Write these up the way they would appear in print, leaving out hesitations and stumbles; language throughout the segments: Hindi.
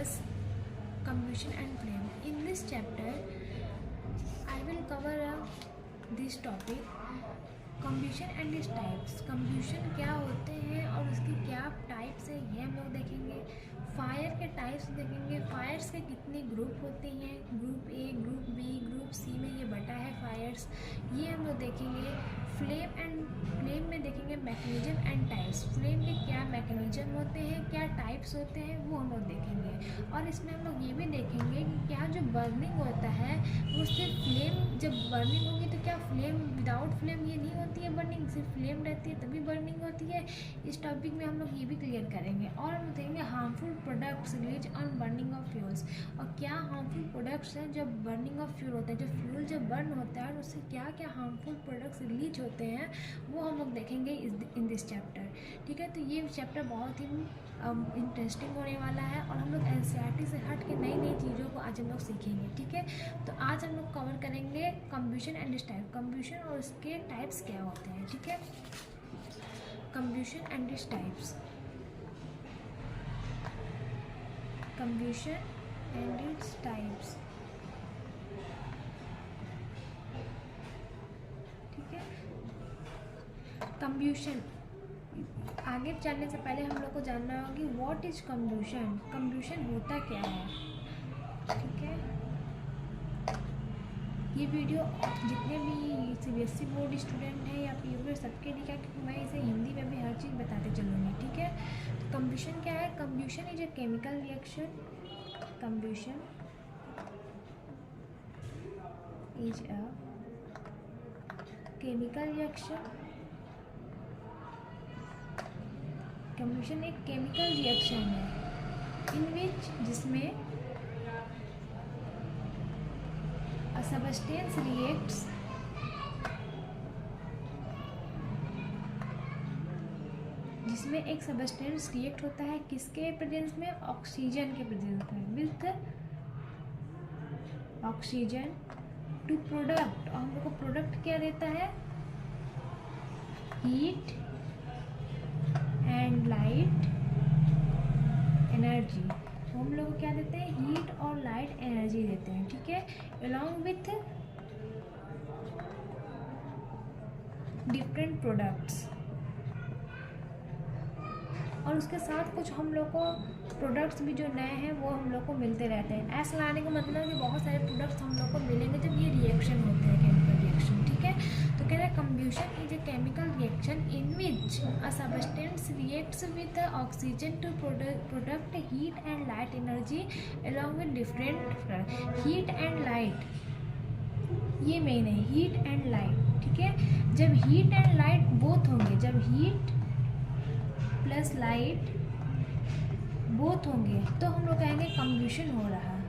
discuss combustion and flame. In this chapter, I will cover this topic combustion and its types. combustion क्या होते हैं और उसकी क्या टाइप्स है ये हम लोग देखेंगे. फायर के टाइप्स देखेंगे. फायर्स के कितने ग्रुप होते हैं, group A, group B, group C में ये बटा है फायर्स, ये हम लोग देखेंगे. फ्लेम में देखेंगे मैकेनिज्म एंड टाइप्स. फ्लेम के क्या मैकेनिज्म होते हैं, क्या टाइप्स होते हैं, वो हम लोग देखेंगे. और इसमें हम लोग ये भी देखेंगे कि क्या जो बर्निंग होता है वो सिर्फ फ्लेम, जब बर्निंग होगी तो क्या फ्लेम विदाउट फ्लेम ये नहीं होती है बर्निंग, सिर्फ फ्लेम रहती है तभी बर्निंग होती है. इस टॉपिक में हम लोग ये भी क्लियर करेंगे. और हम देखेंगे harmful products release on burning of fuels. और क्या हार्मफुल प्रोडक्ट्स हैं जब बर्निंग ऑफ फ्यूल होता है, जब फ्यूल जब बर्न होता है उससे क्या क्या हार्मफुल प्रोडक्ट्स रिलीज होते हैं वो हम लोग देखेंगे इन दिस चैप्टर. ठीक है, तो ये चैप्टर बहुत ही इंटरेस्टिंग होने वाला है और हम लोग एनसीईआरटी से हट के नई नई चीज़ों को आज हम लोग सीखेंगे. ठीक है, तो आज हम लोग कवर करेंगे combustion and its type. Combustion और उसके टाइप्स क्या होते हैं. ठीक है, combustion and its types. Combustion and its types. ठीक है, कम्ब्यूशन आगे जानने से पहले हम लोग को जानना होगा कि व्हाट इज कम्ब्यूशन. कम्ब्यूशन होता क्या है. ठीक है, ये वीडियो जितने भी सीबीएसई बोर्ड स्टूडेंट हैं या पीयू सबके लिए क्या, क्योंकि मैं इसे हिंदी में भी हर चीज़ बताते चलूँगी. ठीक है, तो कम्ब्यूशन क्या है. Combustion is a chemical reaction. Combustion is a chemical reaction. Combustion एक केमिकल रिएक्शन है इन विच जिसमें अ सबस्टेंस रिएक्ट्स जिसमें एक सबस्टेंस रिएक्ट होता है किसके प्रेजेंस में, ऑक्सीजन के प्रेजेंस में, विथ ऑक्सीजन टू प्रोडक्ट. और हम लोग को प्रोडक्ट क्या देता है, हीट एंड लाइट एनर्जी. हम लोग को क्या देते हैं, हीट और लाइट एनर्जी देते हैं. ठीक है, अलॉन्ग विथ डिफरेंट प्रोडक्ट्स. और उसके साथ कुछ हम लोग को प्रोडक्ट्स भी जो नए हैं वो हम लोग को मिलते रहते हैं. ऐसा लाने का मतलब कि बहुत सारे प्रोडक्ट्स हम लोग को मिलेंगे जब ये रिएक्शन होते हैं, केमिकल रिएक्शन. ठीक है, तो कह रहे हैं combustion is a chemical reaction in which a substance reacts with oxygen to product heat and light energy along with different. Heat and light ये मेन है, हीट एंड लाइट. ठीक है, जब हीट एंड लाइट बोथ होंगे, जब हीट प्लस लाइट बोथ होंगे तो हम लोग कहेंगे कम्ब्यूशन हो रहा है.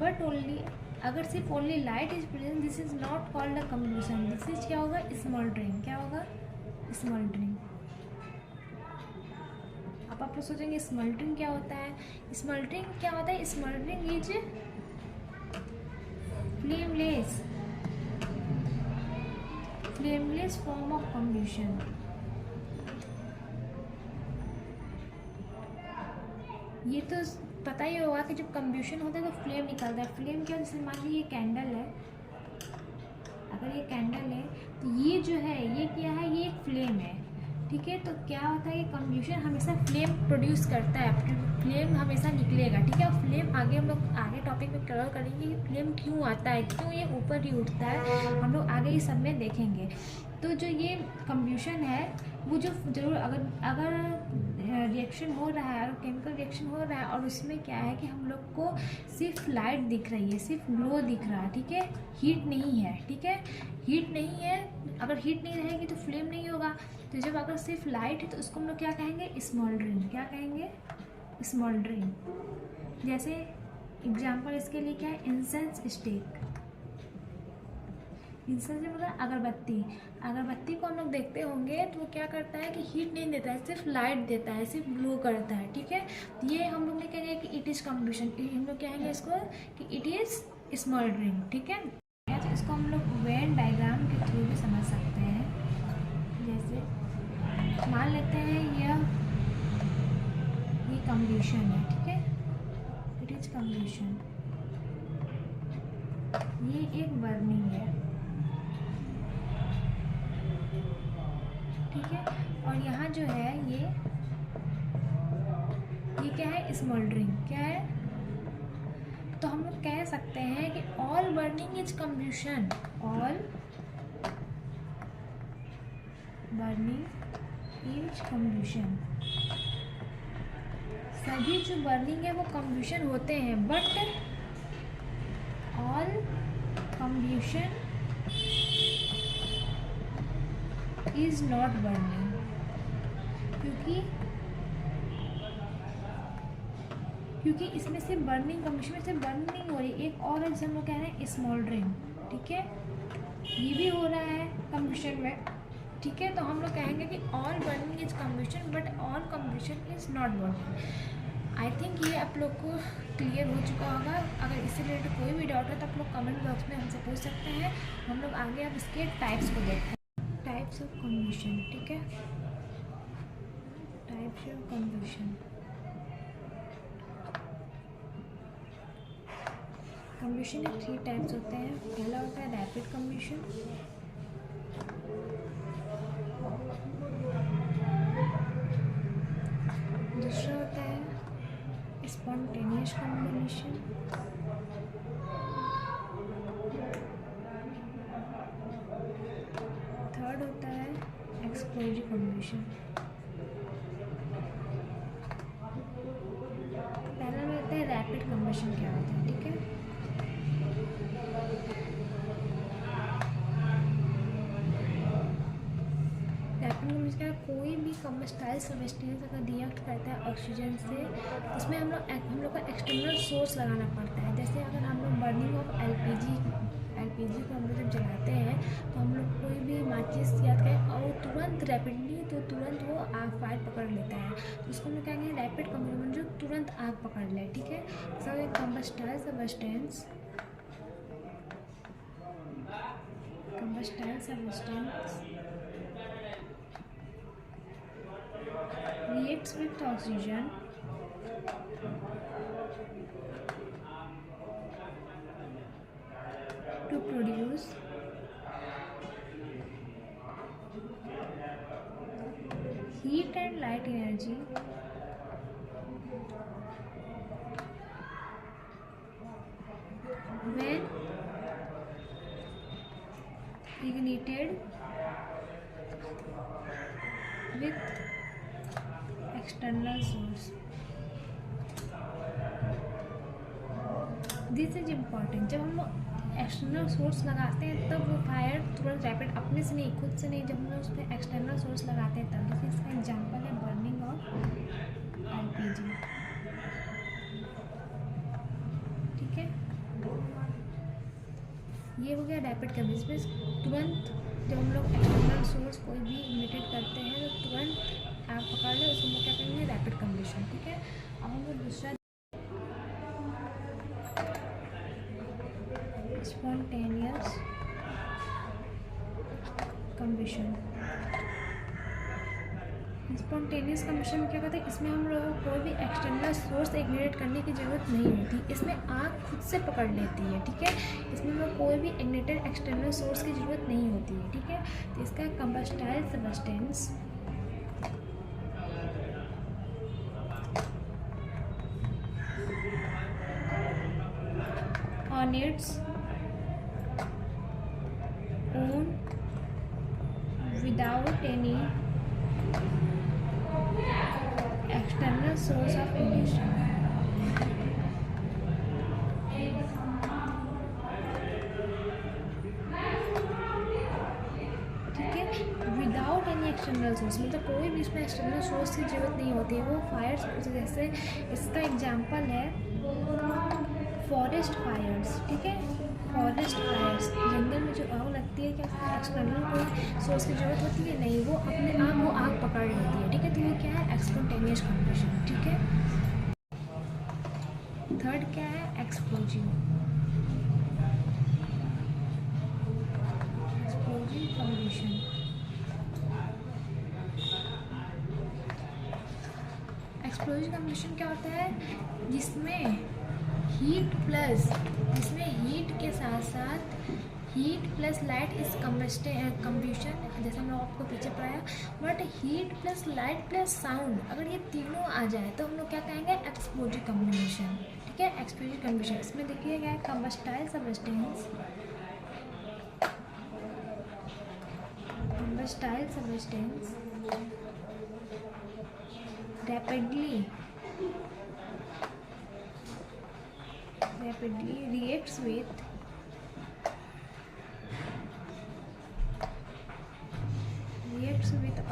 बट ओनली अगर सिर्फ only light is present, this is not called a combustion. This is क्या होगा, स्मोल्डरिंग. क्या होगा, स्मोल्डरिंग. अब आप लोग सोचेंगे स्मोल्डरिंग क्या होता है. स्मोल्डरिंग क्या होता है, smouldering is flameless form of combustion. ये तो पता ही होगा कि जब कम्ब्यूशन होता है तो फ्लेम निकलता है. फ्लेम क्या, जैसे मान लीजिए ये कैंडल है, अगर ये कैंडल है तो ये जो है ये क्या है, ये एक फ्लेम है. ठीक है, तो क्या होता है कि कम्ब्यूशन हमेशा फ्लेम प्रोड्यूस करता है, फ्लेम हमेशा निकलेगा. ठीक है, और फ्लेम आगे हम लोग आगे टॉपिक में कवर करेंगे कि फ्लेम क्यों आता है, क्यों ये ऊपर ही उठता है, हम लोग आगे इस सब में देखेंगे. तो जो ये कम्ब्यूशन है वो जो जरूर अगर रिएक्शन हो रहा है, अगर केमिकल रिएक्शन हो रहा है और उसमें क्या है कि हम लोग को सिर्फ लाइट दिख रही है, सिर्फ ग्लो दिख रहा है. ठीक है, हीट नहीं है. ठीक है, हीट नहीं है. अगर हीट नहीं रहेगी तो फ्लेम नहीं होगा. तो जब अगर सिर्फ लाइट है तो उसको हम लोग क्या कहेंगे, स्मोल्डरिंग. क्या कहेंगे, स्मोल्डरिंग. जैसे एग्जाम्पल इसके लिए क्या है, इंसेंस स्टिक. इंसेंस मतलब अगरबत्ती. अगरबत्ती को हम लोग देखते होंगे तो वो क्या करता है कि हीट नहीं देता है, सिर्फ लाइट देता है, सिर्फ ग्लो करता है. ठीक है, ये हम लोग ने कहेंगे कि इट इज़ कम्ब्यूशन. हम लोग कहेंगे इसको कि इट इज़ स्मोल्डरिंग. ठीक है, तो इसको हम लोग वेन डायग्राम के थ्रू भी समझ सकते हैं. जैसे मान लेते हैं ये कम्बशन है, ठीक है, इट इज कम्बशन, ये एक बर्निंग है, ठीक है। और यहाँ जो है ये क्या है, स्मोल्डरिंग, क्या है, तो हम लोग कह सकते हैं कि all burning is combustion, all burning is combustion, सभी जो बर्निंग है वो कम्बशन होते हैं, but all combustion is not burning, क्योंकि इसमें से बर्निंग, कम्बशन में से बर्निंग नहीं हो रही। एक और है जिसे हम लोग कह रहे हैं स्मोल्डरिंग, ठीक है, ये भी हो रहा है कम्बशन में, ठीक है। तो हम लोग कहेंगे कि all burning is combustion but all combustion is not burning. I think ये आप लोग को क्लियर हो चुका होगा। अगर इससे रिलेटेड कोई भी डाउट है तो आप लोग कमेंट बॉक्स में हमसे पूछ सकते हैं। हम लोग आगे अब इसके टाइप्स को देखते हैं, टाइप्स ऑफ कम्बशन, ठीक है, टाइप्स ऑफ कम्बशन। कम्बशन के 3 टाइप्स होते हैं। पहला होता है रैपिड कम्बशन, दूसरा होता है स्पॉन्टेनियस कम्बशन, थर्ड होता है एक्सप्लोजिव कम्बशन। पहला में होता है रैपिड कम्बशन, क्या होता है, ठीक है। रैपिड कम्बशन का कोई भी कम्बस्टाइल सब्सटेंस अगर रिएक्ट करता है ऑक्सीजन से, उसमें हम लोग का एक्सटर्नल सोर्स लगाना पड़ता है। जैसे अगर हम लोग बर्निंग ऑफ एलपीजी को हम लोग जब जलाते हैं तो हम लोग कोई भी माचिस याद करें और तुरंत रैपिडली, तो तुरंत वो आग फायर पकड़ लेता है, तो उसको हम लोग कहेंगे रैपिड कम्बशन, जो तुरंत आग पकड़ ले, ठीक है। सब एक combustible substance reacts with oxygen to produce heat and light energy when ignited with external source. This is important. जब हम लोग एक्सटर्नल सोर्स लगाते हैं तब वो फायर तुरंत रैपिड, अपने से नहीं, खुद से नहीं, जब हम लोग उस पर एक्सटर्नल सोर्स लगाते हैं तब। जैसे इसका एग्जांपल है बर्निंग ऑफ एलपीजी, ठीक है। ये हो गया रैपिड कम्बशन में तुरंत जब हम लोग एक्सटर्नल सोर्स कोई भी इग्निटेड करते हैं तो तुरंत आग पकड़ ले, उसको हम लोग क्या करेंगे, रैपिड कम्बशन, ठीक है। अब हम लोग दूसरा स्पॉन्टेनियस कम्बशन। स्पॉन्टेनियस कम्बशन में क्या कहते हैं, इसमें हम लोगों को कोई भी एक्सटर्नल सोर्स इग्निटेट करने की ज़रूरत नहीं होती, इसमें आग खुद से पकड़ लेती है, ठीक है। इसमें हम लोग कोई भी इग्निटेड एक्सटर्नल सोर्स की ज़रूरत नहीं होती है, ठीक है। तो इसका combustible substance on its own without any external source of ignition, ठीक है। विदाउट एनी एक्सटर्नल सोर्स, मतलब कोई भी इसमें एक्सटर्नल सोर्स की जरूरत नहीं होती है, वो फायर, जैसे इसका एग्जांपल है फॉरेस्ट फायर्स, ठीक है। फॉरेस्ट फायर्स, जंगल में जो आग लगती है, क्या एक्सटर्नल कोई सोर्स की ज़रूरत होती है, नहीं, वो अपने आप वो आग पकड़ लेती है, ठीक है। तो ये क्या है, स्पॉन्टेनियस कम्बशन, ठीक है। थर्ड क्या है, एक्सप्लोजिव कम्बशन। एक्सप्लोजिव कंबशन क्या होता है? जिसमें हीट के साथ साथ हीट प्लस लाइट इस कंबशन, जैसे हम लोग आपको पीछे पढ़ाया। But heat plus light plus sound, अगर ये तीनों आ जाए तो हम लोग क्या कहेंगे? Explosive combustion. ठीक है, एक्सप्लोजिव कंबशन। इसमें देखिए क्या है? Combustible substance, rapidly reacts with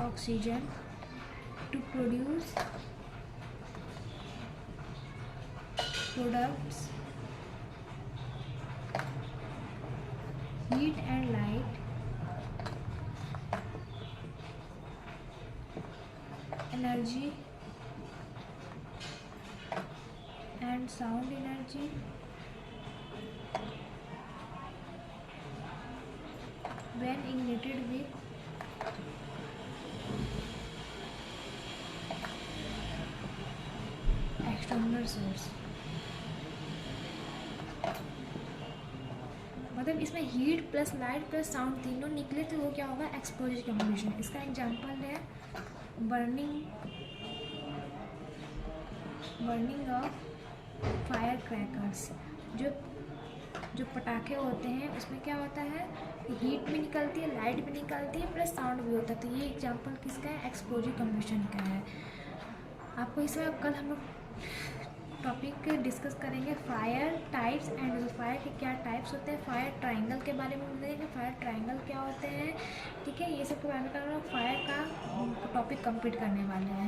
oxygen to produce products, heat and light, energy and sound energy, when ignited with external source। मतलब इसमें heat plus light plus sound तीनों निकले तो वो क्या होगा? Explosive combustion. इसका एग्जांपल है बर्निंग ऑफ फायर क्रैकर्स। जो पटाखे होते हैं उसमें क्या होता है? हीट भी निकलती है, लाइट भी निकलती है, प्लस साउंड भी होता है। तो ये एग्जांपल किसका है? एक्सप्लोजिव कंबशन का है। आपको इसमें कल हम लोग टॉपिक डिस्कस करेंगे फायर टाइप्स एंड फायर के क्या टाइप्स होते हैं। फायर ट्रायंगल के बारे में बताएंगे, फायर ट्रायंगल क्या होते हैं। ठीक है, ये सब के बारे में फायर का टॉपिक कंप्लीट करने वाले हैं।